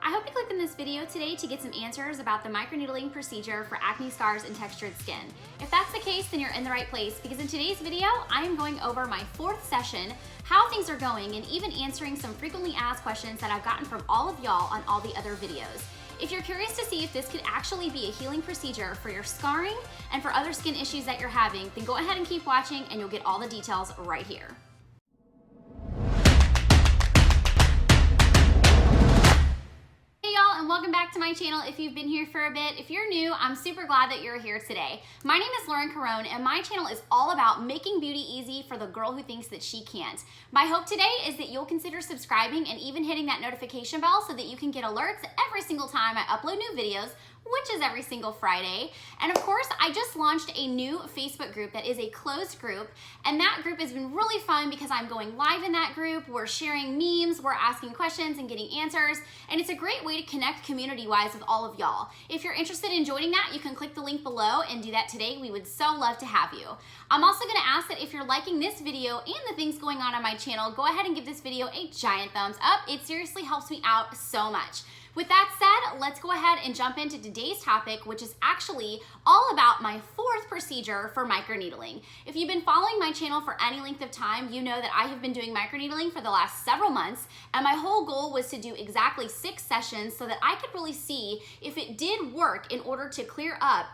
I hope you clicked on this video today to get some answers about the microneedling procedure for acne scars and textured skin. If that's the case, then you're in the right place, because in today's video, I am going over my 4th session, how things are going, and even answering some frequently asked questions that I've gotten from all of y'all on all the other videos. If you're curious to see if this could actually be a healing procedure for your scarring and for other skin issues that you're having, then go ahead and keep watching and you'll get all the details right here. Hey y'all, and welcome back to my channel if you've been here for a bit. If you're new, I'm super glad that you're here today. My name is Caron, and my channel is all about making beauty easy for the girl who thinks that she can't. My hope today is that you'll consider subscribing and even hitting that notification bell so that you can get alerts every single time I upload new videos, which is every single Friday. And of course, I just launched a new Facebook group that is a closed group, and that group has been really fun because I'm going live in that group, we're sharing memes, we're asking questions and getting answers, and it's a great way to connect community-wise with all of y'all. If you're interested in joining that, you can click the link below and do that today. We would so love to have you. I'm also gonna ask that if you're liking this video and the things going on my channel, go ahead and give this video a giant thumbs up. It seriously helps me out so much. With that said, let's go ahead and jump into today's topic, which is actually all about my 4th procedure for microneedling. If you've been following my channel for any length of time, you know that I have been doing microneedling for the last several months, and my whole goal was to do exactly 6 sessions so that I could really see if it did work in order to clear up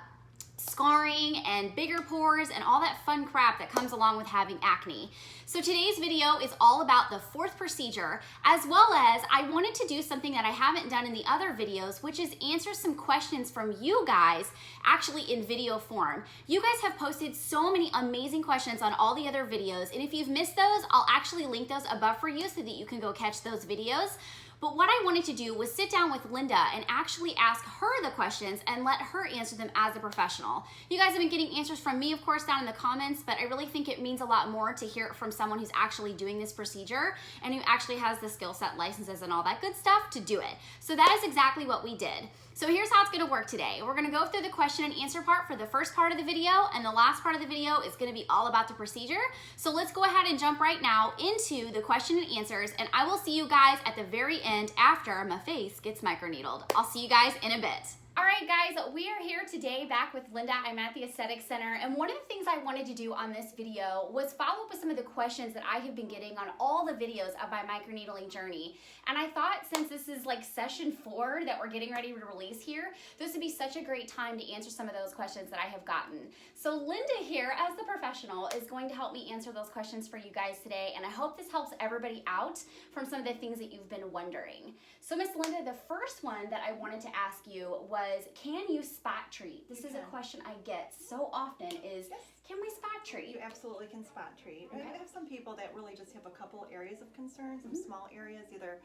scarring and bigger pores and all that fun crap that comes along with having acne. So today's video is all about the 4th procedure, as well as I wanted to do something that I haven't done in the other videos, which is answer some questions from you guys actually in video form. You guys have posted so many amazing questions on all the other videos, and if you've missed those, I'll actually link those above for you so that you can go catch those videos. But what I wanted to do was sit down with Linda and actually ask her the questions and let her answer them as a professional. You guys have been getting answers from me, of course, down in the comments, but I really think it means a lot more to hear it from someone who's actually doing this procedure and who actually has the skill set, licenses, and all that good stuff to do it. So that is exactly what we did. So here's how it's gonna work today. We're gonna go through the question and answer part for the first part of the video, and the last part of the video is gonna be all about the procedure. So let's go ahead and jump right now into the question and answers, and I will see you guys at the very end after my face gets microneedled. I'll see you guys in a bit. All right, guys, we are here today back with Linda. I'm at the Aesthetic Center, and one of the things I wanted to do on this video was follow up with some of the questions that I have been getting on all the videos of my microneedling journey. And I thought, since this is like session 4 that we're getting ready to release here, this would be such a great time to answer some of those questions that I have gotten. So Linda here, as the professional, is going to help me answer those questions for you guys today, and I hope this helps everybody out from some of the things that you've been wondering. So Miss Linda, the first one that I wanted to ask you was, can you spot treat? This is a question I get so often is, yes. Can we spot treat? You absolutely can spot treat. Okay. I have some people that really just have a couple areas of concern, some small areas, either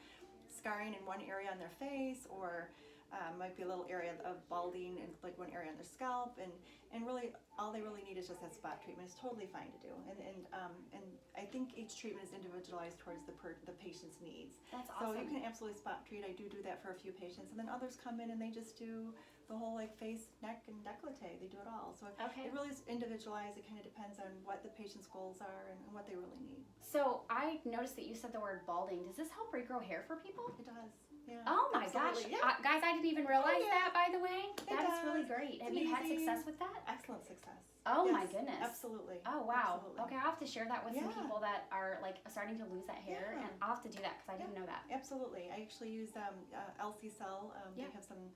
scarring in one area on their face, or might be a little area of balding in like one area on their scalp, and really all they really need is just that spot treatment. It's totally fine to do, and I think each treatment is individualized towards the patient's needs. That's awesome. So you can absolutely spot treat. I do that for a few patients, and then others come in and they just do the whole like face, neck, and décolleté. They do it all. So Okay. it really is individualized. It kind of depends on what the patient's goals are and what they really need. So I noticed that you said the word balding. Does this help regrow hair for people? It does. Yeah. Oh my gosh. Absolutely. Yeah. Guys, I didn't even realize yeah. that, by the way. That is does. really great. Have It's you had amazing. success with that? Excellent success. Oh Yes, my goodness. Absolutely. Oh wow. Absolutely. Okay, I'll have to share that with some Yeah. people that are like starting to lose that hair, Yeah. and I'll have to do that because I didn't know that. Absolutely. I actually use LC Cell. Yeah. They have some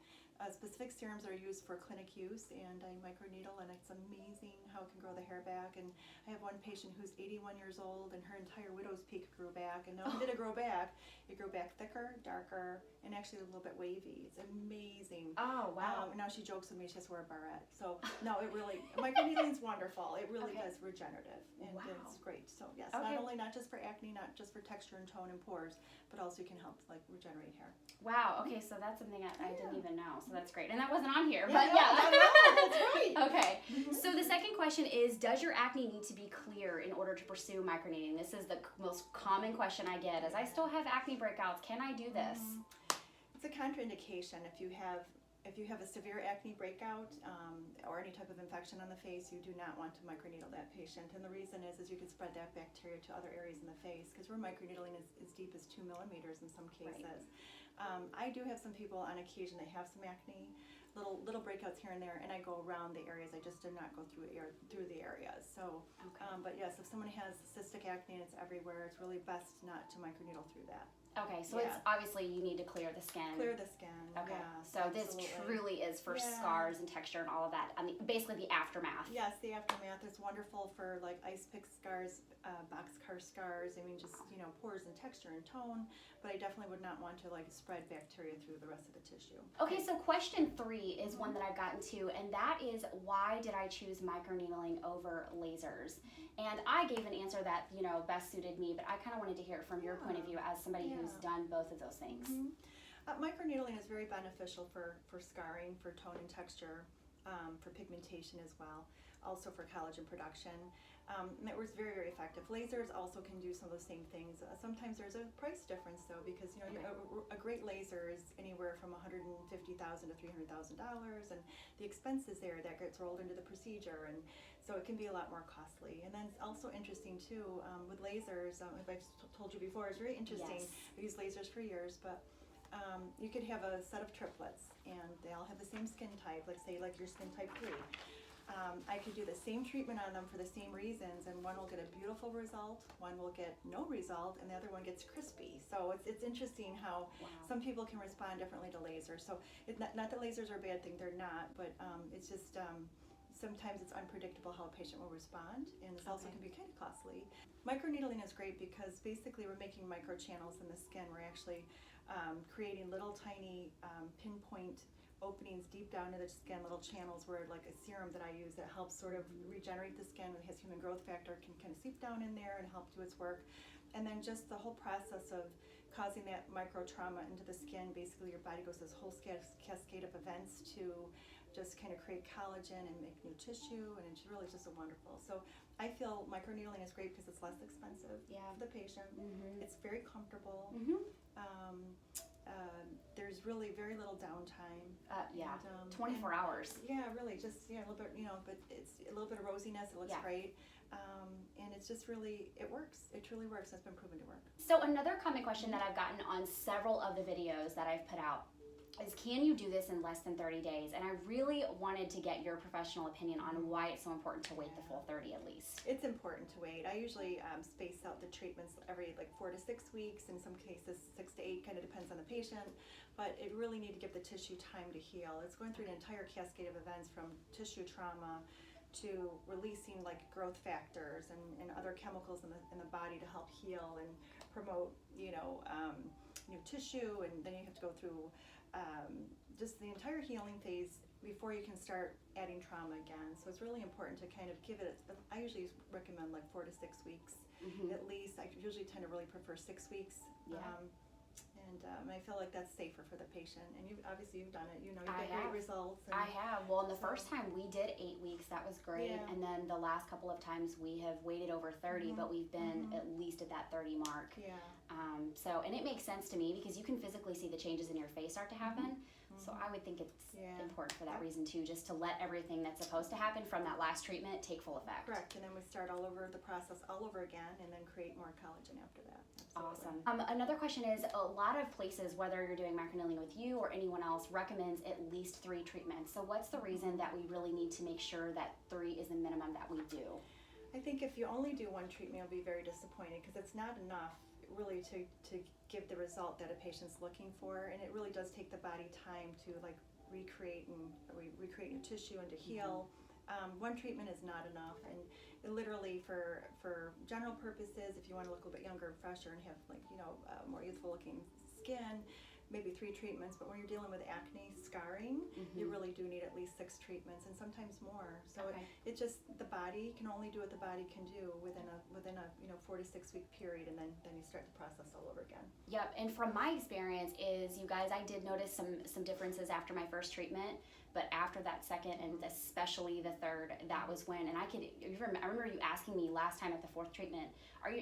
specific serums that are used for clinic use, and I microneedle, and it's amazing how it can grow the hair back. And I have one patient who's 81 years old, and her entire widow's peak grew back. And not only did it grow back, it grew back thicker, darker, and actually a little bit wavy. It's amazing. Oh wow. Now she jokes with me, she has to wear a barrette. So no, it really, microneedling's wonderful. It really Okay. does regenerative, and Wow. it's great. So yes, Okay. not just for acne, not just for texture and tone and pores, but also you can help like regenerate hair. Wow. Okay, so that's something I didn't even know. So that's great, and that wasn't on here. Yeah, But no, yeah. that's right. Okay. So the second question is, does your acne need to be clear in order to pursue microneedling? This is the most common question I get, as I still have acne breakouts. Can I do this? It's a contraindication if you have a severe acne breakout or any type of infection on the face. You do not want to microneedle that patient, and the reason is you could spread that bacteria to other areas in the face, because we're microneedling as deep as 2 millimeters in some cases. I do have some people on occasion that have some acne, little breakouts here and there, and I go around the areas. I just do not go through the areas. So, Okay. but yes, if someone has cystic acne and it's everywhere, it's really best not to microneedle through that. Okay, so Yeah. it's obviously you need to clear the skin. Clear the skin. Okay, Yeah, so this absolutely. truly is for Yeah. scars and texture and all of that. I mean, basically the aftermath. Yes, the aftermath is wonderful for like ice pick scars, boxcar scars. I mean, just pores and texture and tone. But I definitely would not want to like spread bacteria through the rest of the tissue. Okay, so question 3 is one that I've gotten to, and that is, why did I choose microneedling over lasers? And I gave an answer that best suited me, but I kind of wanted to hear it from your point of view as somebody who's done both of those things. Microneedling is very beneficial for scarring, for tone and texture, for pigmentation as well, also for collagen production. It was very, very effective. Lasers also can do some of those same things. Sometimes there's a price difference though, because a great laser is anywhere from $150,000 to $300,000, and the expenses there that gets rolled into the procedure, and so it can be a lot more costly. And then it's also interesting too with lasers. If I've told you before, it's very interesting. Yes. I used lasers for years, but you could have a set of triplets and they all have the same skin type, like say like your skin type 3. I could do the same treatment on them for the same reasons, and one will get a beautiful result, one will get no result, and the other one gets crispy. So it's interesting how some people can respond differently to lasers. So not that lasers are a bad thing, they're not, but it's just sometimes it's unpredictable how a patient will respond, and this also can be kind of costly. Microneedling is great because basically we're making microchannels in the skin. We're actually creating little tiny pinpoint openings deep down into the skin, little channels where like a serum that I use that helps sort of regenerate the skin. It has human growth factor, can kind of seep down in there and help do its work. And then just the whole process of causing that micro trauma into the skin, basically your body goes this whole cascade of events to just kind of create collagen and make new tissue, and it's really just a wonderful. So I feel microneedling is great because it's less expensive for the patient. It's very comfortable. There's really very little downtime. And, 24 hours. Yeah, really, just a little bit, but it's a little bit of rosiness. It looks great, and it's just really, it works. It truly works. It's been proven to work. So another common question that I've gotten on several of the videos that I've put out is, can you do this in less than 30 days? And I really wanted to get your professional opinion on why it's so important to wait the full 30 at least. It's important to wait. I usually space out the treatments every like 4 to 6 weeks. In some cases 6 to 8, kind of depends on the patient. But it really need to give the tissue time to heal. It's going through an entire cascade of events, from tissue trauma to releasing like growth factors and other chemicals in the body to help heal and promote new tissue, and then you have to go through just the entire healing phase before you can start adding trauma again. So it's really important to kind of give it, I usually recommend like 4 to 6 weeks at least. I usually tend to really prefer 6 weeks. And I feel like that's safer for the patient. And you've done it. You get great results. I have. Well, and the first time we did 8 weeks, that was great. And then the last couple of times we have waited over 30, but we've been at least at that 30 mark. So, and it makes sense to me because you can physically see the changes in your face start to happen. So I would think it's important for that reason too, just to let everything that's supposed to happen from that last treatment take full effect. Correct, and then we start all over the process all over again, and then create more collagen after that. Absolutely. Awesome. Another question is, a lot of places, whether you're doing microneedling with you or anyone else, recommends at least 3 treatments. So what's the reason that we really need to make sure that 3 is the minimum that we do? I think if you only do 1 treatment, you'll be very disappointed because it's not enough really to give the result that a patient's looking for, and it really does take the body time to like recreate new tissue and to heal. 1 treatment is not enough, and literally for general purposes, if you want to look a little bit younger and fresher and have like more youthful looking skin, maybe 3 treatments. But when you're dealing with acne scarring, you really do need at least 6 treatments, and sometimes more. So it just, the body can only do what the body can do within a 4 to 6 week period, and then you start the process all over again. Yep, and from my experience is, you guys, I did notice some differences after my first treatment, but after that second and especially the third, that was when, and I remember you asking me last time at the 4th treatment,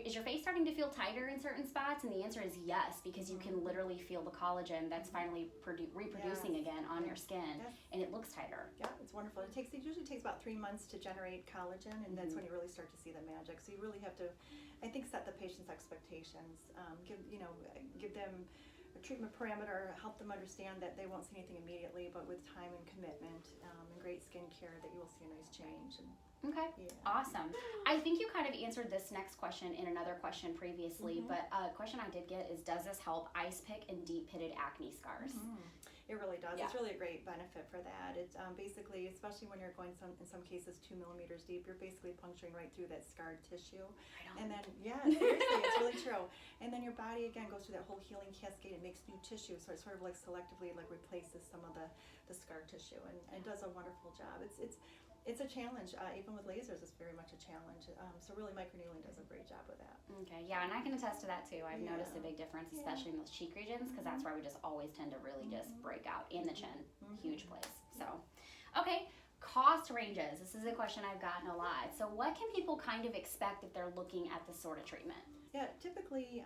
is your face starting to feel tighter in certain spots? And the answer is yes, because you can literally feel the collagen that's finally reproducing again on your skin, and it looks tighter. Yeah, it's wonderful. It usually takes about 3 months to generate collagen, and that's when you really start to see the magic. So you really have to, I think, set the patient's expectations. Give them a treatment parameter, help them understand that they won't see anything immediately, but with time and commitment and great skincare, that you will see a nice change. And, okay, yeah. awesome. I think you kind of answered this next question in another question previously, but a question I did get is, does this help ice pick and deep pitted acne scars? It really does. Yeah. It's really a great benefit for that. It's basically, especially when you're going in some cases 2 millimeters deep, you're basically puncturing right through that scarred tissue. And then, yeah, seriously, it's really true. And then your body again goes through that whole healing cascade and makes new tissue, so it sort of like selectively like replaces some of the scar tissue, and it does a wonderful job. It's a challenge. Even with lasers, it's very much a challenge. So really, microneedling does a great job with that. Okay, yeah, and I can attest to that too. I've noticed a big difference, especially in those cheek regions, because that's where we just always tend to really just break out, in the chin. Huge place. So, okay, cost ranges. This is a question I've gotten a lot. So what can people kind of expect if they're looking at this sort of treatment? Yeah, typically,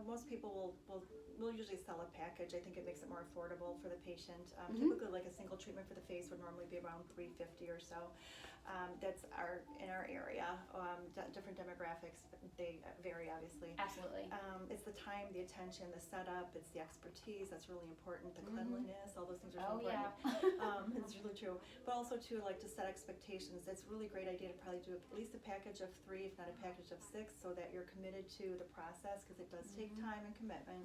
most people will usually sell a package. I think it makes it more affordable for the patient. Typically, like a single treatment for the face would normally be around $350 or so. That's in our area. Different demographics, they vary obviously. Absolutely. It's the time, the attention, the setup. It's the expertise. That's really important. The cleanliness, all those things are so important. Yeah. It's really true. But also too, like to set expectations. It's a really great idea to probably do at least a package of 3, if not a package of 6, so that you're committed to the process, because it does take time and commitment.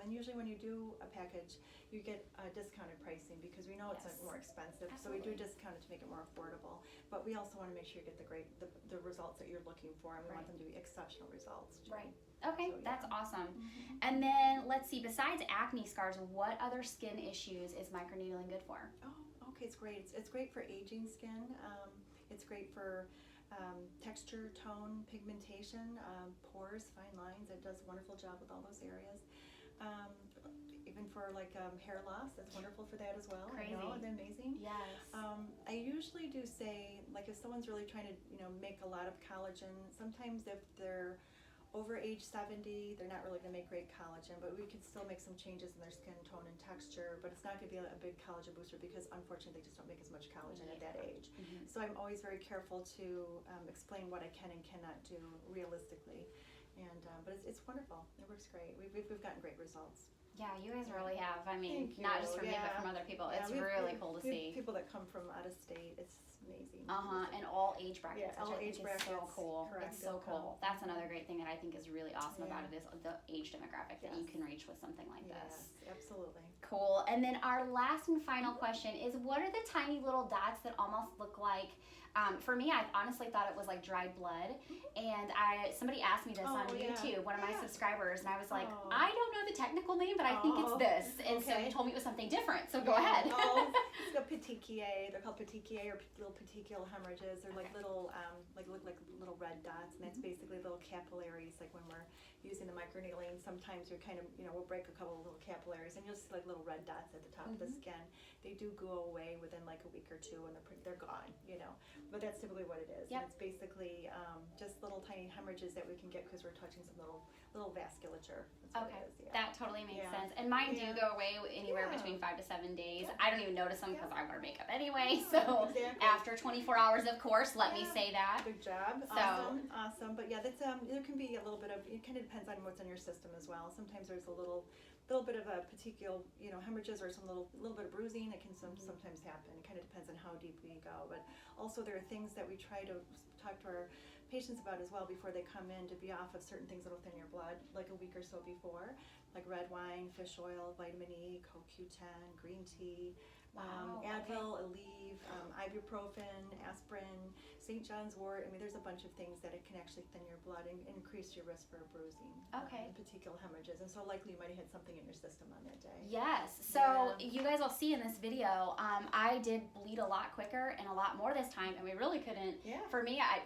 And usually when you do a package, you get discounted pricing, because we know it's more expensive. Absolutely. So we do discount it to make it more affordable. But we also want to make sure you get the results that you're looking for, and we want them to be exceptional results. Right. Okay, so, that's awesome. And then let's see, besides acne scars, what other skin issues is microneedling good for? Oh, okay, it's great. It's great for aging skin. It's great for texture, tone, pigmentation, pores, fine lines. It does a wonderful job with all those areas. Even for like hair loss, that's wonderful for that as well. Crazy. Isn't that amazing? Yes. I usually do say, like, if someone's really trying to, make a lot of collagen, sometimes if they're over age 70, they're not really going to make great collagen, but we could still make some changes in their skin tone and texture, but it's not going to be a big collagen booster, because unfortunately they just don't make as much collagen at that age. So I'm always very careful to explain what I can and cannot do realistically. And but it's wonderful. It works great. We've gotten great results. Yeah, you guys really have. I mean, not just from me, but from other people. Yeah, it's really cool to see. People that come from out of state. It's amazing. And all age brackets. Yeah, all age brackets. So cool. Correct. It's so cool. That's another great thing that I think is really awesome about it, is the age demographic that you can reach with something like this. Yes, absolutely. Cool. And then our last and final question is, what are the tiny little dots that almost look like, for me, I honestly thought it was like dried blood. And somebody asked me this on YouTube, one of my subscribers, and I was like, I don't know the technical name, but I think it's this. And so you told me it was something different. So go ahead. It's got petechiae. They're called petechiae, or little petechial hemorrhages. They're like little, look like little red dots, and that's basically little capillaries. Like when we're using the microneedling, sometimes you're kind of, we'll break a couple of little capillaries, and you'll see like little red dots at the top of the skin. They do go away within like a week or two, and they're gone, But that's typically what it is. And it's basically just little tiny hemorrhages that we can get because we're touching some little vasculature. That's what it is, that totally makes sense. And mine do go away anywhere between 5 to 7 days. I don't even notice them because I wear makeup anyway. So after 24 hours, of course, let me say that. Good job. Awesome. But yeah, that's there can be a little bit of, it kind of depends on what's in your system as well. Sometimes there's a little bit of a petechial, hemorrhages, or some little bit of bruising. It can sometimes happen. It kind of depends on how deep we go. But also there are things that we try to talk to our patients about as well before they come in, to be off of certain things that are within your blood, like a week or so before, like red wine, fish oil, vitamin E, CoQ10, green tea, Advil, Aleve, ibuprofen, aspirin, St. John's wort. I mean, there's a bunch of things that it can actually thin your blood and increase your risk for bruising, and petechial hemorrhages. And so likely you might have had something in your system on that day. Yes. So you guys will see in this video, I did bleed a lot quicker and a lot more this time, and we really couldn't. For me, I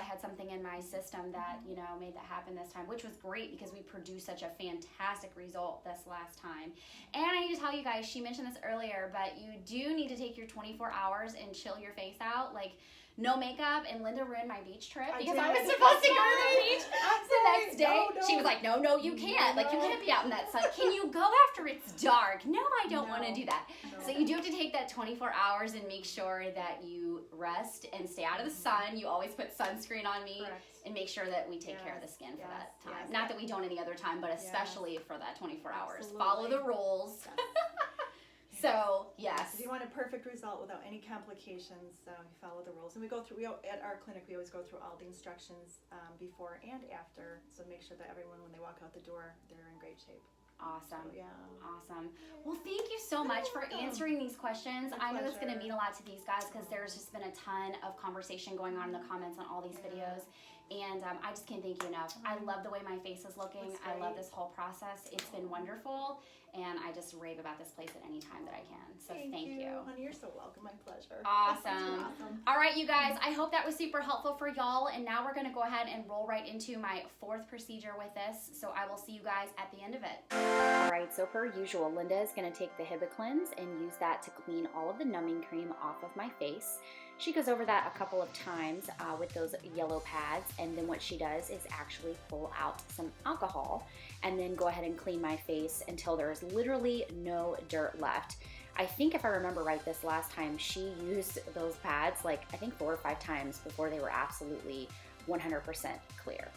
had something in my system that made that happen this time, which was great because we produced such a fantastic result this last time. And I need to tell you guys, she mentioned this earlier, but you do need to take your 24 hours and chill your face out. Like, no makeup, and Linda ruined my beach trip I because did. I was supposed to go to the beach I'm the sorry. next day. No. She was like, no, you can't. Like, you No. can't be out in that sun. Can you go after it's dark? No, I don't want to do that. No. So you do have to take that 24 hours and make sure that you rest and stay out of the sun. You always put sunscreen on me. Correct. And make sure that we take care of the skin for Yes, that time. yes. Not that we don't any other time, but especially for that 24 hours. Absolutely. Follow the rules. Yes. So, yes. If you want a perfect result without any complications, you follow the rules. And we go through, at our clinic, we always go through all the instructions before and after. So make sure that everyone, when they walk out the door, they're in great shape. Awesome. So, yeah. Awesome. Well, thank you so much for answering these questions. My I know it's going to pleasure. mean a lot to these guys because there's just been a ton of conversation going on in the comments on all these videos. And I just can't thank you enough. I love the way my face is looking. That's I love great. this whole process. It's been wonderful. And I just rave about this place at any time that I can. So thank you. Honey, you're so welcome. My pleasure. Awesome. Awesome. All right, you guys, I hope that was super helpful for y'all. And now we're going to go ahead and roll right into my 4th procedure with this. So I will see you guys at the end of it. All right, so per usual, Linda is going to take the Hibiclens and use that to clean all of the numbing cream off of my face. She goes over that a couple of times with those yellow pads, and then what she does is actually pull out some alcohol and then go ahead and clean my face until there's literally no dirt left. I think if I remember right, this last time she used those pads like I think 4 or 5 times before they were absolutely 100% clear.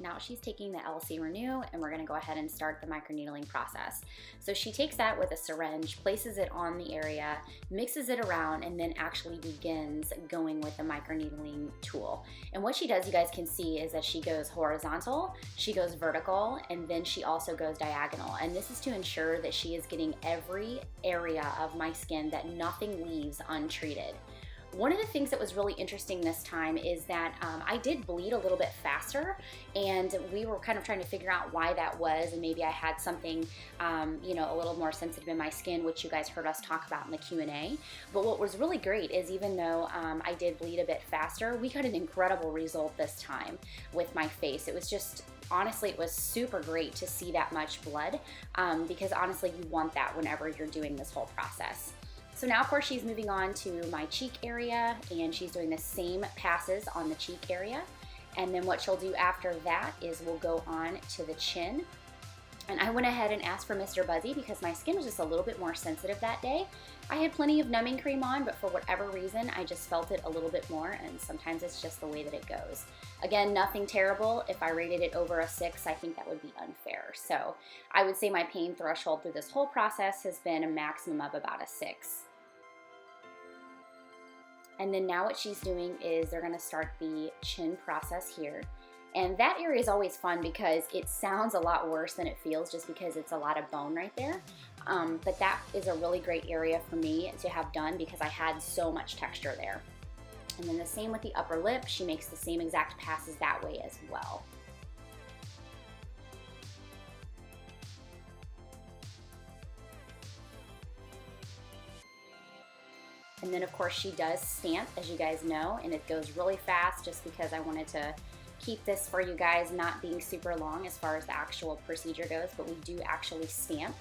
Now she's taking the LC Renew and we're gonna go ahead and start the microneedling process. So she takes that with a syringe, places it on the area, mixes it around, and then actually begins going with the microneedling tool. And what she does, you guys can see, is that she goes horizontal, she goes vertical, and then she also goes diagonal. And this is to ensure that she is getting every area of my skin, that nothing leaves untreated. One of the things that was really interesting this time is that I did bleed a little bit faster, and we were kind of trying to figure out why that was, and maybe I had something, you know, a little more sensitive in my skin, which you guys heard us talk about in the Q&A. But what was really great is even though I did bleed a bit faster, we got an incredible result this time with my face. It was just, honestly, it was super great to see that much blood because honestly, you want that whenever you're doing this whole process. So now, of course, she's moving on to my cheek area, and she's doing the same passes on the cheek area. And then what she'll do after that is we'll go on to the chin. And I went ahead and asked for Mr. Buzzy because my skin was just a little bit more sensitive that day. I had plenty of numbing cream on, but for whatever reason, I just felt it a little bit more, and sometimes it's just the way that it goes. Again, nothing terrible. If I rated it over a 6, I think that would be unfair. So I would say my pain threshold through this whole process has been a maximum of about a 6. And then now what she's doing is they're gonna start the chin process here. And that area is always fun because it sounds a lot worse than it feels just because it's a lot of bone right there. But that is a really great area for me to have done because I had so much texture there. And then the same with the upper lip. She makes the same exact passes that way as well. And then of course she does stamp, as you guys know, and it goes really fast just because I wanted to keep this for you guys not being super long as far as the actual procedure goes, but we do actually stamp.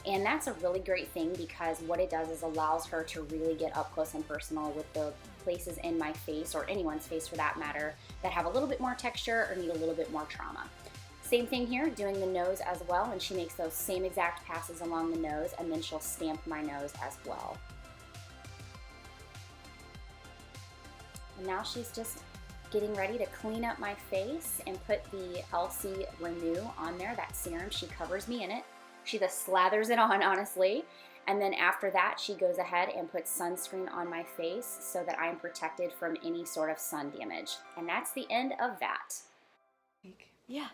And that's a really great thing because what it does is allows her to really get up close and personal with the places in my face, or anyone's face for that matter, that have a little bit more texture or need a little bit more trauma. Same thing here, doing the nose as well, and she makes those same exact passes along the nose, and then she'll stamp my nose as well. And now she's just getting ready to clean up my face and put the LC Renew on there, that serum. She covers me in it. She just slathers it on, honestly. And then after that, she goes ahead and puts sunscreen on my face so that I'm protected from any sort of sun damage. And that's the end of that. Yeah.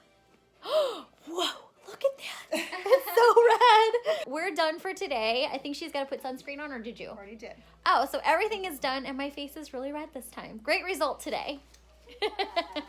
Whoa, look at that. It's so red. We're done for today. I think she's got to put sunscreen on, or did you? Already did. Oh, so everything is done and my face is really red this time. Great result today.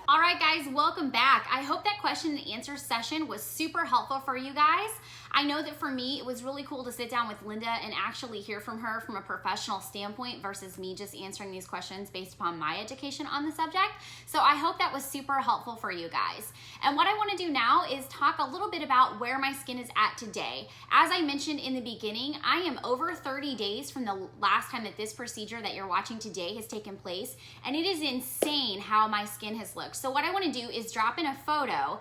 All right, guys, guys, welcome back. I hope that question and answer session was super helpful for you guys. I know that for me, it was really cool to sit down with Linda and actually hear from her from a professional standpoint versus me just answering these questions based upon my education on the subject. So I hope that was super helpful for you guys. And what I want to do now is talk a little bit about where my skin is at today. As I mentioned in the beginning, I am over 30 days from the last time that this procedure that you're watching today has taken place, and it is insane how my skin has looked. So what I want to do is drop in a photo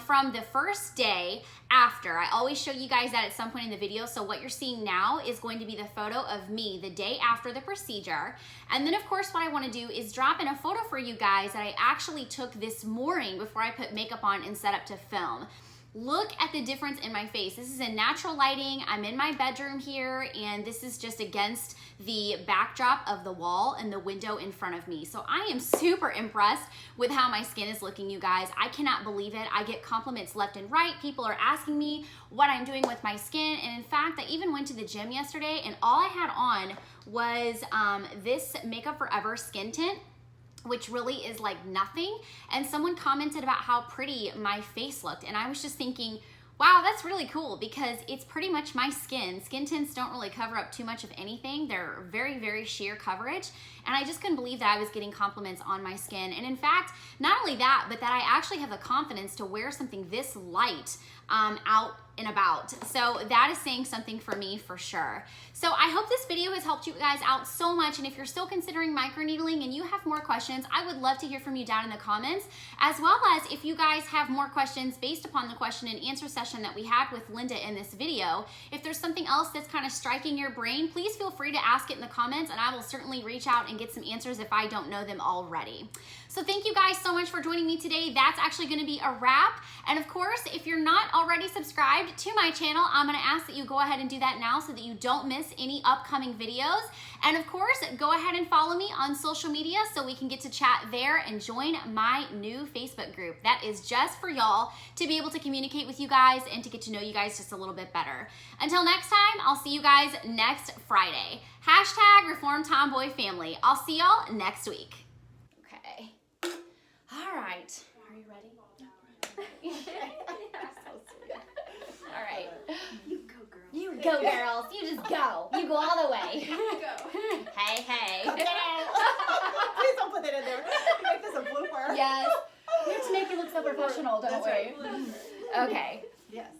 from the first day after. I always show you guys that at some point in the video. So what you're seeing now is going to be the photo of me the day after the procedure. And then of course what I want to do is drop in a photo for you guys that I actually took this morning before I put makeup on and set up to film. Look at the difference in my face. This is in natural lighting. I'm in my bedroom here, and this is just against the backdrop of the wall and the window in front of me. So I am super impressed with how my skin is looking, you guys. I cannot believe it. I get compliments left and right. People are asking me what I'm doing with my skin. And in fact, I even went to the gym yesterday, and all I had on was this Makeup Forever skin tint, which really is like nothing. And someone commented about how pretty my face looked. And I was just thinking, wow, that's really cool because it's pretty much my skin. Skin tints don't really cover up too much of anything. They're very, very sheer coverage. And I just couldn't believe that I was getting compliments on my skin. And in fact, not only that, but that I actually have the confidence to wear something this light out and about. So that is saying something for me for sure. So I hope this video has helped you guys out so much. And if you're still considering microneedling and you have more questions, I would love to hear from you down in the comments, as well as if you guys have more questions based upon the question and answer session that we had with Linda in this video. If there's something else that's kind of striking your brain, please feel free to ask it in the comments, and I will certainly reach out and get some answers if I don't know them already. So thank you guys so much for joining me today. That's actually going to be a wrap. And of course, if you're not already subscribed to my channel, I'm going to ask that you go ahead and do that now so that you don't miss any upcoming videos. And of course, go ahead and follow me on social media so we can get to chat there and join my new Facebook group. That is just for y'all to be able to communicate with you guys and to get to know you guys just a little bit better. Until next time, I'll see you guys next Friday. Hashtag Reform Tomboy Family. I'll see y'all next week. Okay. All right. Are you ready? So sweet. All right. You go, girl. You go, girls. You just go. You go all the way. Go. Hey, hey. Please don't put that in there. Make this a blooper. Yes. We have to make you look so professional, don't That's we? right. Okay. Yes.